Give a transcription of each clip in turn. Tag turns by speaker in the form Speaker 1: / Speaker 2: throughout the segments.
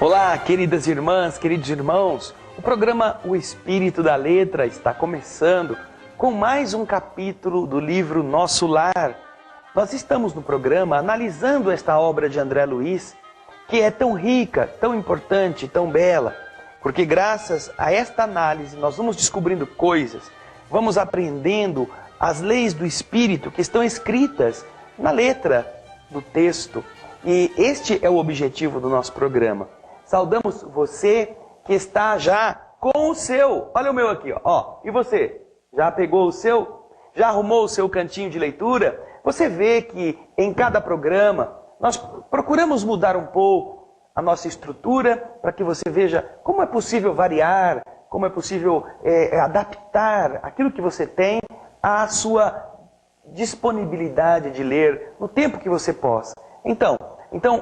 Speaker 1: Olá, queridas irmãs, queridos irmãos. O programa O Espírito da Letra está começando com mais um capítulo do livro Nosso Lar. Nós estamos no programa analisando esta obra de André Luiz, que é tão rica, tão importante, tão bela, porque graças a esta análise nós vamos descobrindo coisas, vamos aprendendo as leis do Espírito que estão escritas na letra do texto. E este é o objetivo do nosso programa. Saudamos você que está já com o seu. Olha o meu aqui, ó. E você? Já pegou o seu? Já arrumou o seu cantinho de leitura? Você vê que em cada programa nós procuramos mudar um pouco a nossa estrutura para que você veja como é possível variar, como é possível adaptar aquilo que você tem à sua disponibilidade de ler no tempo que você possa. Então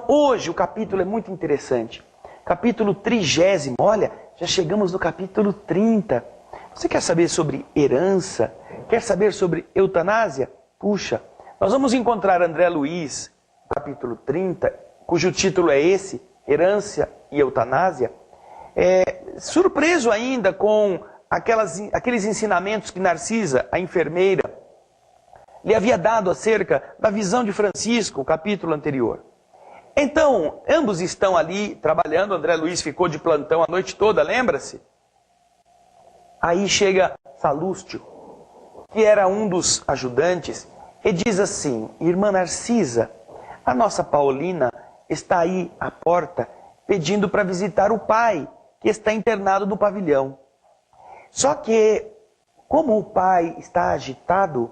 Speaker 1: hoje o capítulo é muito interessante. Capítulo 30, olha, já chegamos no capítulo 30. Você quer saber sobre herança? Quer saber sobre eutanásia? Puxa, nós vamos encontrar André Luiz, capítulo 30, cujo título é esse, Herança e Eutanásia. Surpreso ainda com aqueles ensinamentos que Narcisa, a enfermeira, lhe havia dado acerca da visão de Francisco, o capítulo anterior. Então, ambos estão ali trabalhando, André Luiz ficou de plantão a noite toda, lembra-se? Aí chega Salústio, que era um dos ajudantes, e diz assim: Irmã Narcisa, a nossa Paulina está aí à porta pedindo para visitar o pai, que está internado no pavilhão. Só que, como o pai está agitado,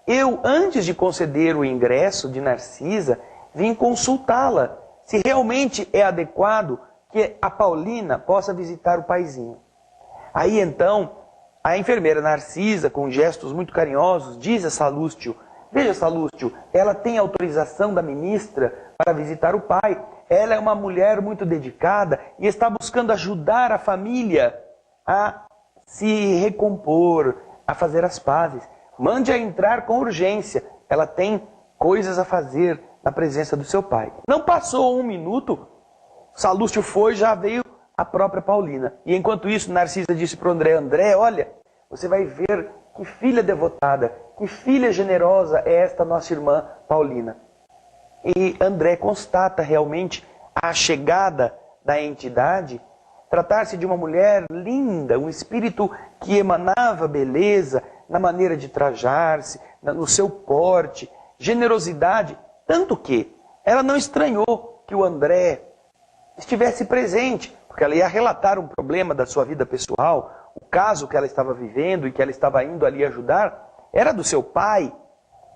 Speaker 1: eu, antes de conceder o ingresso de Narcisa, vim consultá-la, se realmente é adequado que a Paulina possa visitar o paizinho. Aí então, a enfermeira Narcisa, com gestos muito carinhosos, diz a Salústio: veja, Salústio, ela tem autorização da ministra para visitar o pai. Ela é uma mulher muito dedicada e está buscando ajudar a família a se recompor, a fazer as pazes. Mande-a entrar com urgência, ela tem coisas a fazer na presença do seu pai. Não passou um minuto, Salústio foi, já veio a própria Paulina. E enquanto isso, Narcisa disse para o André: André, olha, você vai ver que filha devotada, que filha generosa é esta nossa irmã Paulina. E André constata realmente a chegada da entidade, tratar-se de uma mulher linda, um espírito que emanava beleza na maneira de trajar-se, no seu porte, generosidade, tanto que ela não estranhou que o André estivesse presente, porque ela ia relatar um problema da sua vida pessoal, o caso que ela estava vivendo e que ela estava indo ali ajudar, era do seu pai.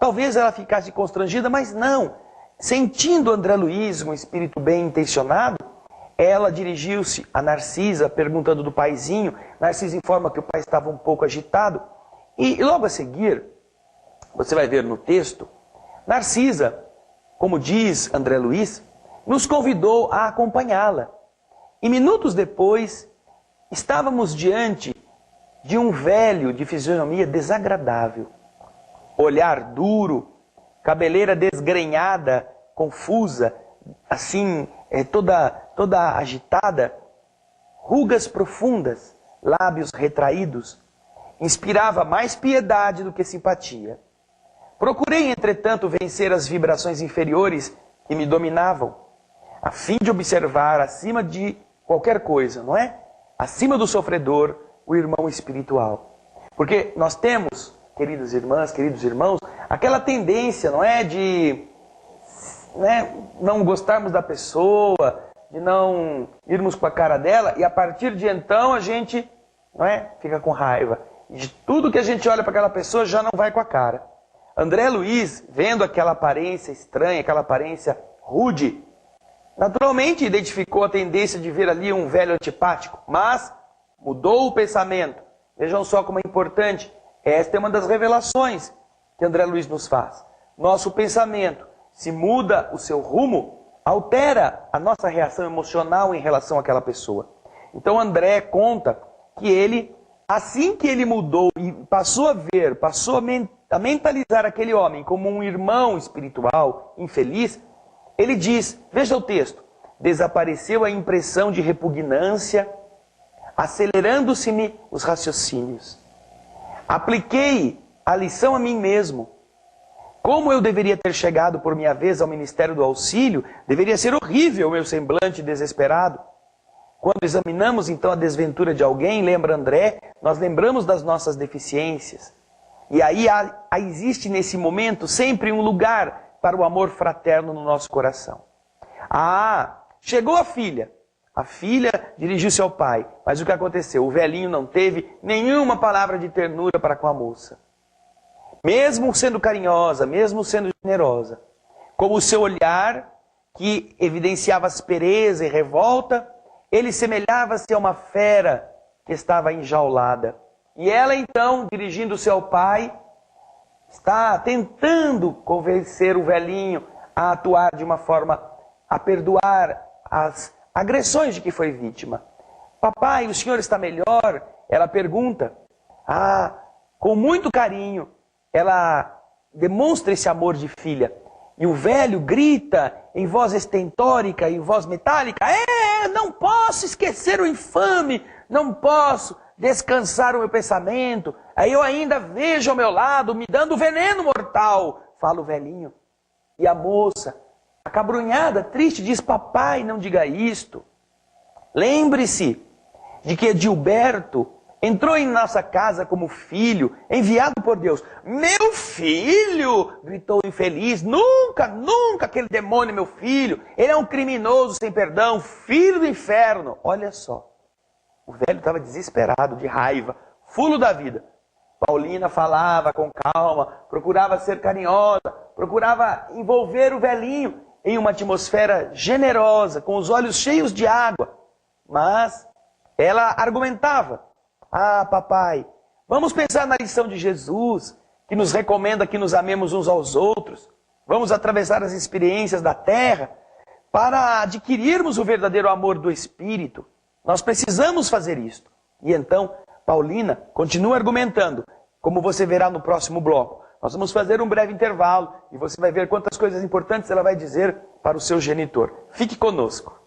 Speaker 1: Talvez ela ficasse constrangida, mas não. Sentindo André Luiz um espírito bem intencionado, ela dirigiu-se a Narcisa, perguntando do paizinho. Narcisa informa que o pai estava um pouco agitado. E logo a seguir, você vai ver no texto, Narcisa, como diz André Luiz, nos convidou a acompanhá-la. E minutos depois, estávamos diante de um velho de fisionomia desagradável. Olhar duro, cabeleira desgrenhada, confusa, assim, toda agitada, rugas profundas, lábios retraídos, inspirava mais piedade do que simpatia. Procurei, entretanto, vencer as vibrações inferiores que me dominavam, a fim de observar acima de qualquer coisa, não é? Acima do sofredor, o irmão espiritual. Porque nós temos, queridas irmãs, queridos irmãos, aquela tendência, não é? De não gostarmos da pessoa, de não irmos com a cara dela, e a partir de então a gente, não é? Fica com raiva. E de tudo que a gente olha para aquela pessoa já não vai com a cara. André Luiz, vendo aquela aparência estranha, aquela aparência rude, naturalmente identificou a tendência de ver ali um velho antipático, mas mudou o pensamento. Vejam só como é importante. Esta é uma das revelações que André Luiz nos faz. Nosso pensamento, se muda o seu rumo, altera a nossa reação emocional em relação àquela pessoa. Então André conta que ele, assim que ele mudou e passou a ver, passou a mentalizar aquele homem como um irmão espiritual infeliz, ele diz, veja o texto, desapareceu a impressão de repugnância, acelerando-se-me os raciocínios. Apliquei a lição a mim mesmo. Como eu deveria ter chegado por minha vez ao Ministério do Auxílio, deveria ser horrível o meu semblante desesperado. Quando examinamos então a desventura de alguém, lembra André, nós lembramos das nossas deficiências. E aí existe nesse momento sempre um lugar para o amor fraterno no nosso coração. Chegou a filha. A filha dirigiu-se ao pai. Mas o que aconteceu? O velhinho não teve nenhuma palavra de ternura para com a moça. Mesmo sendo carinhosa, mesmo sendo generosa, como o seu olhar, que evidenciava aspereza e revolta, ele semelhava-se a uma fera que estava enjaulada. E ela então, dirigindo-se ao pai, está tentando convencer o velhinho a atuar de uma forma a perdoar as agressões de que foi vítima. Papai, o senhor está melhor? Ela pergunta. Com muito carinho, ela demonstra esse amor de filha. E o velho grita em voz estentórica, em voz metálica: não posso esquecer o infame, não posso descansar o meu pensamento. Aí eu ainda vejo ao meu lado, me dando veneno mortal, fala o velhinho. E a moça, acabrunhada, triste, diz: papai, não diga isto. Lembre-se de que Edilberto entrou em nossa casa como filho, enviado por Deus. Meu filho! Gritou o infeliz. Nunca, nunca aquele demônio, meu filho. Ele é um criminoso sem perdão, filho do inferno. Olha só. O velho estava desesperado, de raiva, fulo da vida. Paulina falava com calma, procurava ser carinhosa, procurava envolver o velhinho em uma atmosfera generosa, com os olhos cheios de água. Mas ela argumentava: papai, vamos pensar na lição de Jesus, que nos recomenda que nos amemos uns aos outros. Vamos atravessar as experiências da terra para adquirirmos o verdadeiro amor do Espírito. Nós precisamos fazer isto. E então, Paulina continua argumentando, como você verá no próximo bloco. Nós vamos fazer um breve intervalo e você vai ver quantas coisas importantes ela vai dizer para o seu genitor. Fique conosco.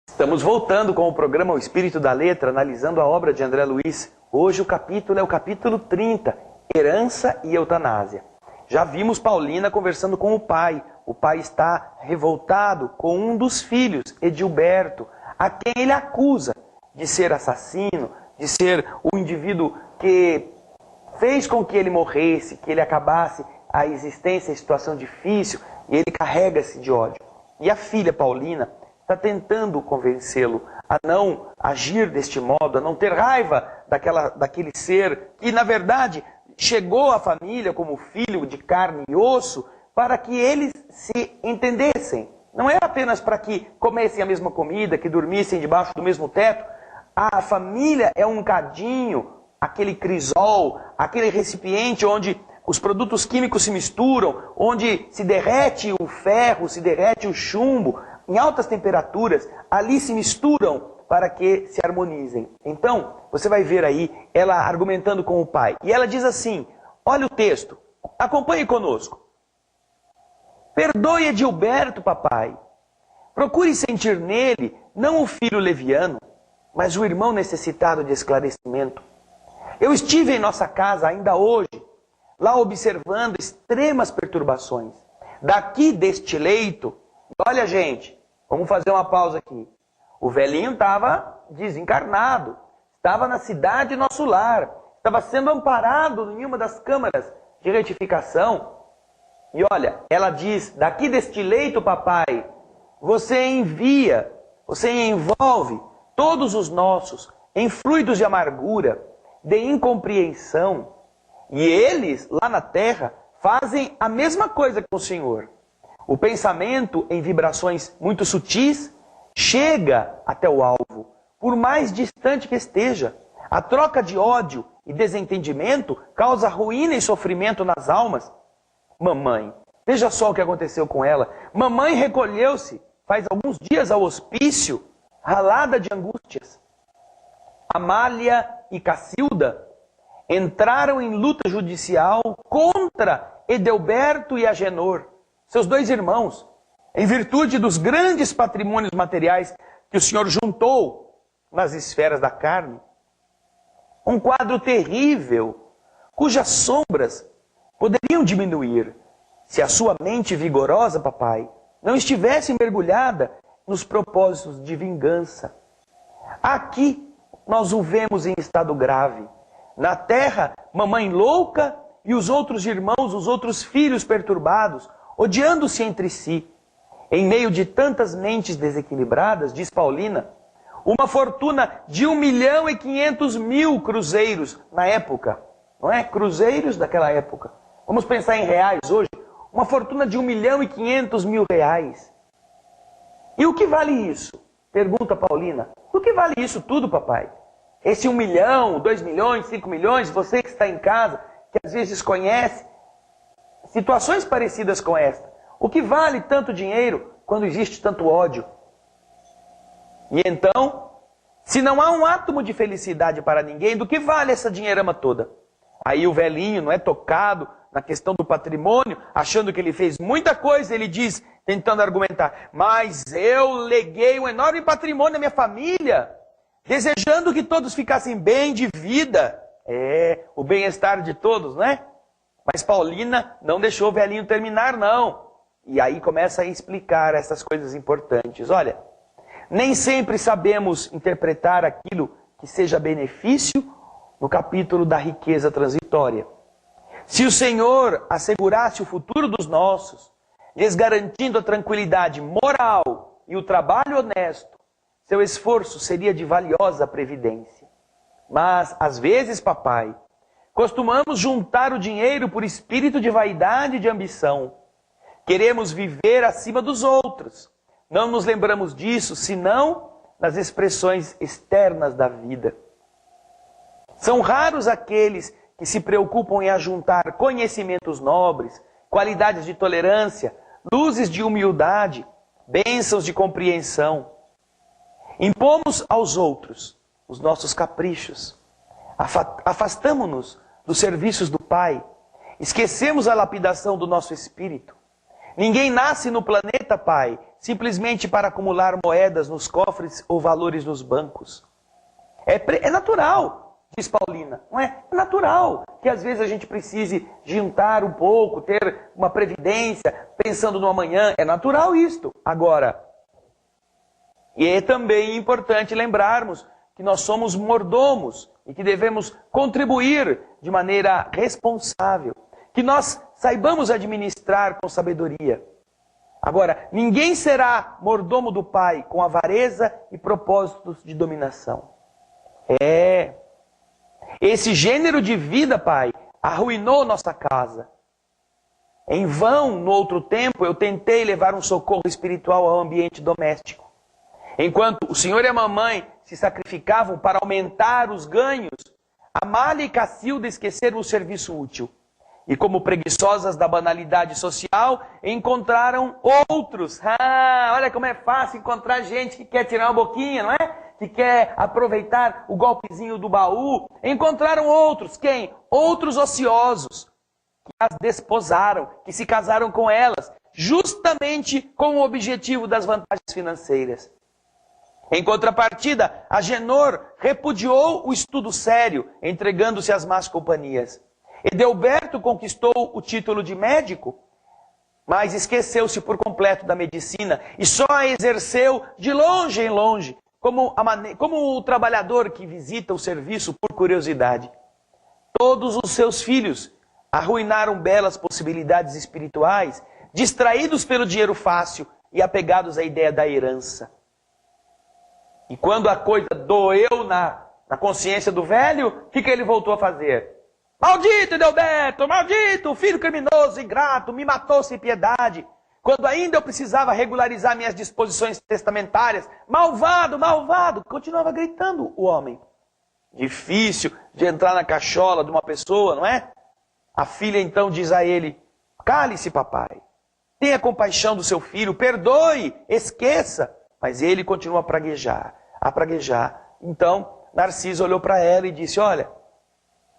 Speaker 1: Estamos voltando com o programa O Espírito da Letra, analisando a obra de André Luiz. Hoje o capítulo é o capítulo 30, Herança e Eutanásia. Já vimos Paulina conversando com o pai. O pai está revoltado com um dos filhos, Edilberto, a quem ele acusa de ser assassino, de ser o indivíduo que fez com que ele morresse, que ele acabasse a existência em situação difícil, e ele carrega-se de ódio. E a filha Paulina está tentando convencê-lo a não agir deste modo, a não ter raiva daquele ser que, na verdade, chegou à família como filho de carne e osso para que eles se entendessem. Não é apenas para que comessem a mesma comida, que dormissem debaixo do mesmo teto. A família é um cadinho, aquele crisol, aquele recipiente onde os produtos químicos se misturam, onde se derrete o ferro, se derrete o chumbo, em altas temperaturas, ali se misturam para que se harmonizem. Então, você vai ver aí ela argumentando com o pai. E ela diz assim, olha o texto, acompanhe conosco. Perdoe Edilberto, papai. Procure sentir nele, não o filho leviano, mas o irmão necessitado de esclarecimento. Eu estive em nossa casa ainda hoje, lá observando extremas perturbações. Daqui deste leito, olha gente, vamos fazer uma pausa aqui. O velhinho estava desencarnado, estava na cidade nosso lar, estava sendo amparado em uma das câmaras de retificação. E olha, ela diz, daqui deste leito, papai, você envia, você envolve todos os nossos em fluidos de amargura, de incompreensão. E eles, lá na terra, fazem a mesma coisa com o Senhor. O pensamento, em vibrações muito sutis, chega até o alvo, por mais distante que esteja. A troca de ódio e desentendimento causa ruína e sofrimento nas almas. Mamãe, veja só o que aconteceu com ela. Mamãe recolheu-se faz alguns dias ao hospício, ralada de angústias. Amália e Cacilda entraram em luta judicial contra Edelberto e Agenor, seus dois irmãos, em virtude dos grandes patrimônios materiais que o Senhor juntou nas esferas da carne. Um quadro terrível, cujas sombras poderiam diminuir se a sua mente vigorosa, papai, não estivesse mergulhada nos propósitos de vingança. Aqui nós o vemos em estado grave. Na terra, mamãe louca e os outros irmãos, os outros filhos perturbados, odiando-se entre si. Em meio de tantas mentes desequilibradas, diz Paulina, uma fortuna de 1.500.000 cruzeiros na época. Não é? Cruzeiros daquela época. Vamos pensar em reais hoje. Uma fortuna de 1.500.000 reais. E o que vale isso? Pergunta Paulina. O que vale isso tudo, papai? Esse 1 milhão, 2 milhões, 5 milhões, você que está em casa, que às vezes conhece situações parecidas com esta. O que vale tanto dinheiro quando existe tanto ódio? E então, se não há um átomo de felicidade para ninguém, do que vale essa dinheirama toda? Aí o velhinho, não é, tocado na questão do patrimônio, achando que ele fez muita coisa, ele diz, tentando argumentar, mas eu leguei um enorme patrimônio à minha família, desejando que todos ficassem bem de vida. É, o bem-estar de todos, não é? Mas Paulina não deixou o velhinho terminar, não. E aí começa a explicar essas coisas importantes. Olha, nem sempre sabemos interpretar aquilo que seja benefício no capítulo da riqueza transitória. Se o Senhor assegurasse o futuro dos nossos, lhes garantindo a tranquilidade moral e o trabalho honesto, seu esforço seria de valiosa previdência. Mas, às vezes, papai, costumamos juntar o dinheiro por espírito de vaidade e de ambição. Queremos viver acima dos outros. Não nos lembramos disso, senão nas expressões externas da vida. São raros aqueles que se preocupam em ajuntar conhecimentos nobres, qualidades de tolerância, luzes de humildade, bênçãos de compreensão. Impomos aos outros os nossos caprichos. Afastamo-nos dos serviços do Pai. Esquecemos a lapidação do nosso espírito. Ninguém nasce no planeta, Pai, simplesmente para acumular moedas nos cofres ou valores nos bancos. É natural, diz Paulina, não é? É natural que às vezes a gente precise juntar um pouco, ter uma previdência, pensando no amanhã. É natural isto. Agora, e é também importante lembrarmos que nós somos mordomos e que devemos contribuir de maneira responsável. Que nós saibamos administrar com sabedoria. Agora, ninguém será mordomo do Pai com avareza e propósitos de dominação. Esse gênero de vida, Pai, arruinou nossa casa. Em vão, no outro tempo, eu tentei levar um socorro espiritual ao ambiente doméstico. Enquanto o senhor e a mamãe se sacrificavam para aumentar os ganhos, Amália e Cacilda esqueceram o serviço útil. E como preguiçosas da banalidade social, encontraram outros. Olha como é fácil encontrar gente que quer tirar uma boquinha, não é? Que quer aproveitar o golpezinho do baú. Encontraram outros. Quem? Outros ociosos. Que as desposaram, que se casaram com elas, justamente com o objetivo das vantagens financeiras. Em contrapartida, Agenor repudiou o estudo sério, entregando-se às más companhias. Edelberto conquistou o título de médico, mas esqueceu-se por completo da medicina e só a exerceu de longe em longe, como o trabalhador que visita o serviço por curiosidade. Todos os seus filhos arruinaram belas possibilidades espirituais, distraídos pelo dinheiro fácil e apegados à ideia da herança. E quando a coisa doeu na consciência do velho, o que ele voltou a fazer? Maldito Edelberto, maldito, filho criminoso, ingrato, me matou sem piedade. Quando ainda eu precisava regularizar minhas disposições testamentárias, malvado, malvado, continuava gritando o homem. difícil de entrar na cachola de uma pessoa, não é? A filha então diz a ele: cale-se, papai. Tenha compaixão do seu filho, perdoe, esqueça. Mas ele continua a praguejar, a praguejar. Então, Narciso olhou para ela e disse: olha,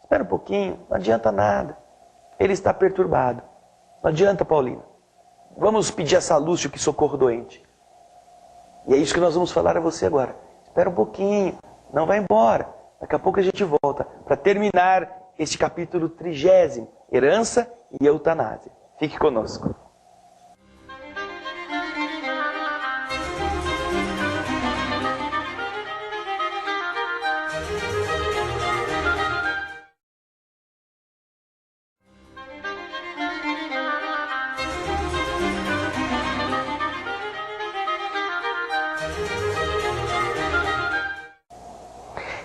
Speaker 1: espera um pouquinho, não adianta nada. Ele está perturbado. Não adianta, Paulina. Vamos pedir a Salúcio que socorra o doente. E é isso que nós vamos falar a você agora. Espera um pouquinho, não vai embora. Daqui a pouco a gente volta para terminar este capítulo 30, Herança e Eutanásia. Fique conosco.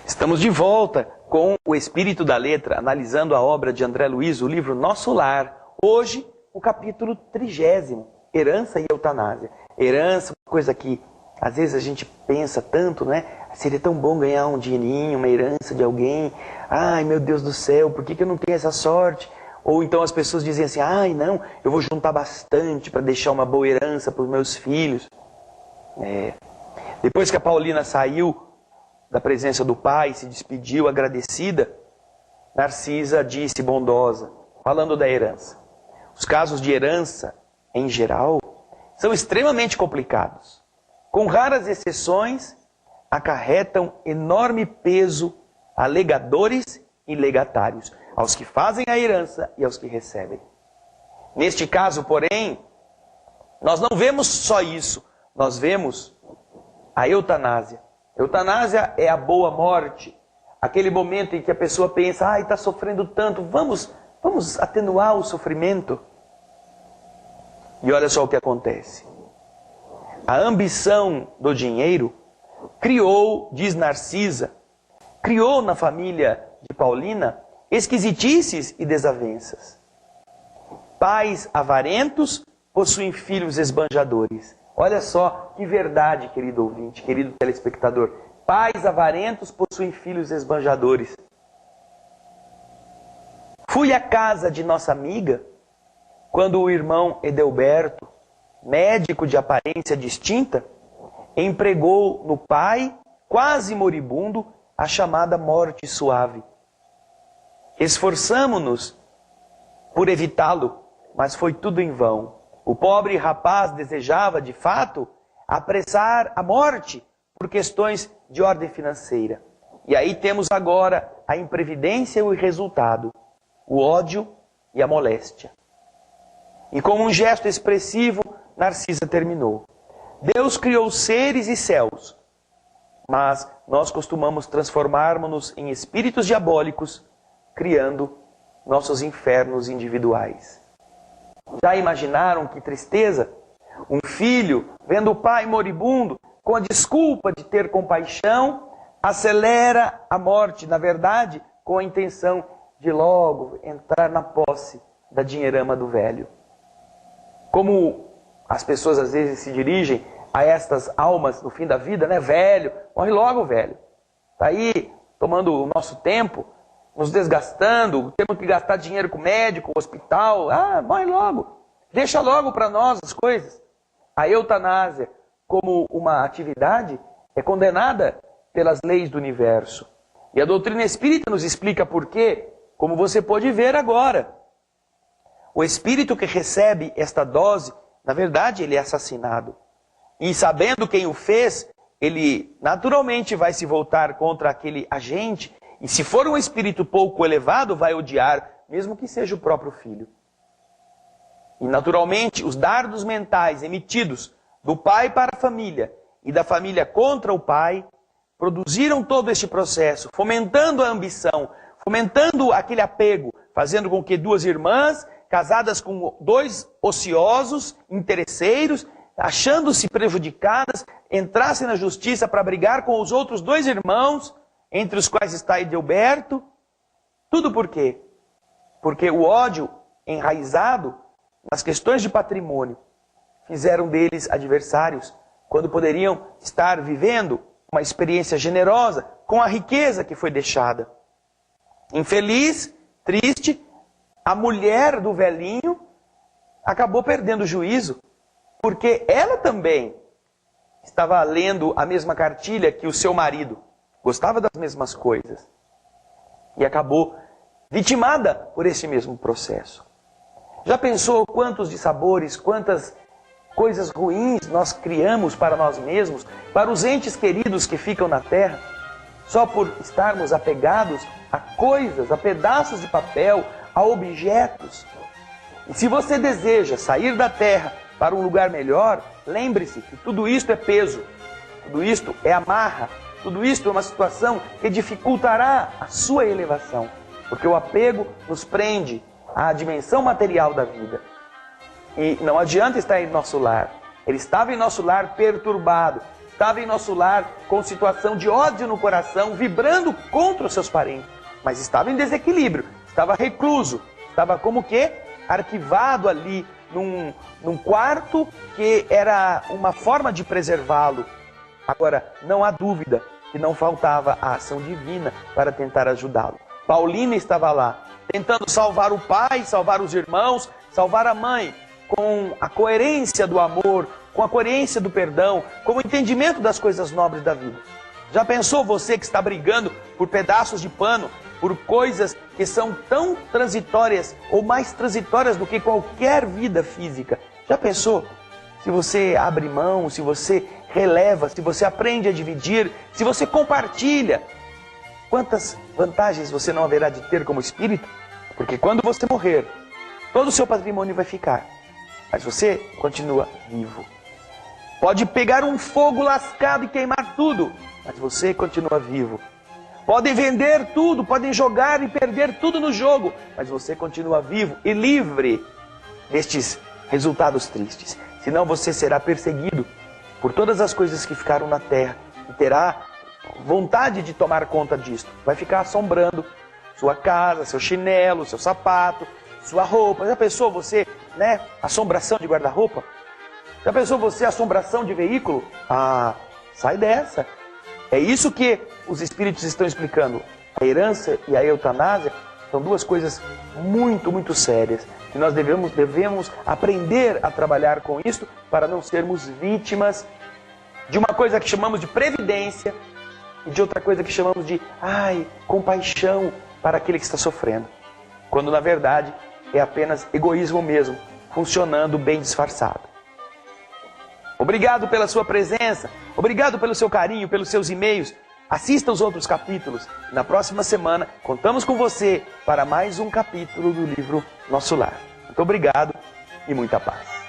Speaker 1: Estamos de volta com o Espírito da Letra, analisando a obra de André Luiz, o livro Nosso Lar. Hoje, o capítulo 30, Herança e Eutanásia. Herança, uma coisa que às vezes a gente pensa tanto, né? Seria tão bom ganhar um dinheirinho, uma herança de alguém. Ai, meu Deus do céu, por que eu não tenho essa sorte? Ou então as pessoas dizem assim: ai, não, eu vou juntar bastante para deixar uma boa herança para os meus filhos. Depois que a Paulina saiu da presença do pai, se despediu agradecida, Narcisa disse bondosa, falando da herança: os casos de herança, em geral, são extremamente complicados. Com raras exceções, acarretam enorme peso a legadores e legatários, aos que fazem a herança e aos que recebem. Neste caso, porém, nós não vemos só isso, nós vemos a eutanásia. Eutanásia é a boa morte, aquele momento em que a pessoa pensa: ai, está sofrendo tanto, vamos atenuar o sofrimento. E olha só o que acontece. A ambição do dinheiro criou, diz Narcisa, criou na família de Paulina esquisitices e desavenças. Pais avarentos possuem filhos esbanjadores. Olha só que verdade, querido ouvinte, querido telespectador. Pais avarentos possuem filhos esbanjadores. Fui à casa de nossa amiga quando o irmão Edelberto, médico de aparência distinta, empregou no pai, quase moribundo, a chamada morte suave. Esforçamo-nos por evitá-lo, mas foi tudo em vão. O pobre rapaz desejava, de fato, apressar a morte por questões de ordem financeira. E aí temos agora a imprevidência e o resultado, o ódio e a moléstia. E como um gesto expressivo, Narcisa terminou: Deus criou seres e céus, mas nós costumamos transformarmos-nos em espíritos diabólicos, criando nossos infernos individuais. Já imaginaram que tristeza? Um filho, vendo o pai moribundo, com a desculpa de ter compaixão, acelera a morte, na verdade, com a intenção de logo entrar na posse da dinheirama do velho. Como as pessoas às vezes se dirigem a estas almas no fim da vida, né? Velho, morre logo, velho. Está aí tomando o nosso tempo, nos desgastando, temos que gastar dinheiro com médico, hospital. Ah, morre logo. Deixa logo para nós as coisas. A eutanásia, como uma atividade, é condenada pelas leis do universo. E a doutrina espírita nos explica por quê, como você pode ver agora. O espírito que recebe esta dose, na verdade, ele é assassinado. E sabendo quem o fez, ele naturalmente vai se voltar contra aquele agente. E se for um espírito pouco elevado, vai odiar, mesmo que seja o próprio filho. E naturalmente, os dardos mentais emitidos do pai para a família e da família contra o pai, produziram todo este processo, fomentando a ambição, fomentando aquele apego, fazendo com que duas irmãs, casadas com dois ociosos, interesseiros, achando-se prejudicadas, entrassem na justiça para brigar com os outros dois irmãos, entre os quais está Edelberto. Tudo por quê? Porque o ódio enraizado nas questões de patrimônio fizeram deles adversários, quando poderiam estar vivendo uma experiência generosa, com a riqueza que foi deixada. Infeliz, triste, a mulher do velhinho acabou perdendo o juízo, porque ela também estava lendo a mesma cartilha que o seu marido, gostava das mesmas coisas, e acabou vitimada por esse mesmo processo. Já pensou quantos dissabores, quantas coisas ruins nós criamos para nós mesmos, para os entes queridos que ficam na terra, só por estarmos apegados a coisas, a pedaços de papel, a objetos? E se você deseja sair da terra para um lugar melhor, lembre-se que tudo isto é peso, tudo isto é amarra, tudo isto é uma situação que dificultará a sua elevação, porque o apego nos prende à dimensão material da vida. E não adianta estar em nosso lar. Ele estava em nosso lar perturbado, estava em nosso lar com situação de ódio no coração, vibrando contra os seus parentes, mas estava em desequilíbrio, estava recluso, estava como que arquivado ali num quarto que era uma forma de preservá-lo. Agora, não há dúvida que não faltava a ação divina para tentar ajudá-lo. Paulina estava lá, tentando salvar o pai, salvar os irmãos, salvar a mãe, com a coerência do amor, com a coerência do perdão, com o entendimento das coisas nobres da vida. Já pensou você que está brigando por pedaços de pano, por coisas que são tão transitórias ou mais transitórias do que qualquer vida física? Já pensou se você abre mão, se você releva, se você aprende a dividir, se você compartilha? Quantas vantagens você não haverá de ter como espírito? Porque quando você morrer, todo o seu patrimônio vai ficar, mas você continua vivo. Pode pegar um fogo lascado e queimar tudo, mas você continua vivo. Podem vender tudo, podem jogar e perder tudo no jogo, mas você continua vivo e livre destes resultados tristes. Senão você será perseguido por todas as coisas que ficaram na terra e terá vontade de tomar conta disto. Vai ficar assombrando sua casa, seu chinelo, seu sapato, sua roupa. Já pensou você, assombração de guarda-roupa? Já pensou você, assombração de veículo? Ah, sai dessa. É isso que os espíritos estão explicando. A herança e a eutanásia são duas coisas muito, muito sérias. E nós devemos aprender a trabalhar com isso para não sermos vítimas de uma coisa que chamamos de previdência e de outra coisa que chamamos de compaixão para aquele que está sofrendo. Quando na verdade é apenas egoísmo mesmo, funcionando bem disfarçado. Obrigado pela sua presença, obrigado pelo seu carinho, pelos seus e-mails. Assista os outros capítulos. Na próxima semana, contamos com você para mais um capítulo do livro Nosso Lar. Muito obrigado e muita paz.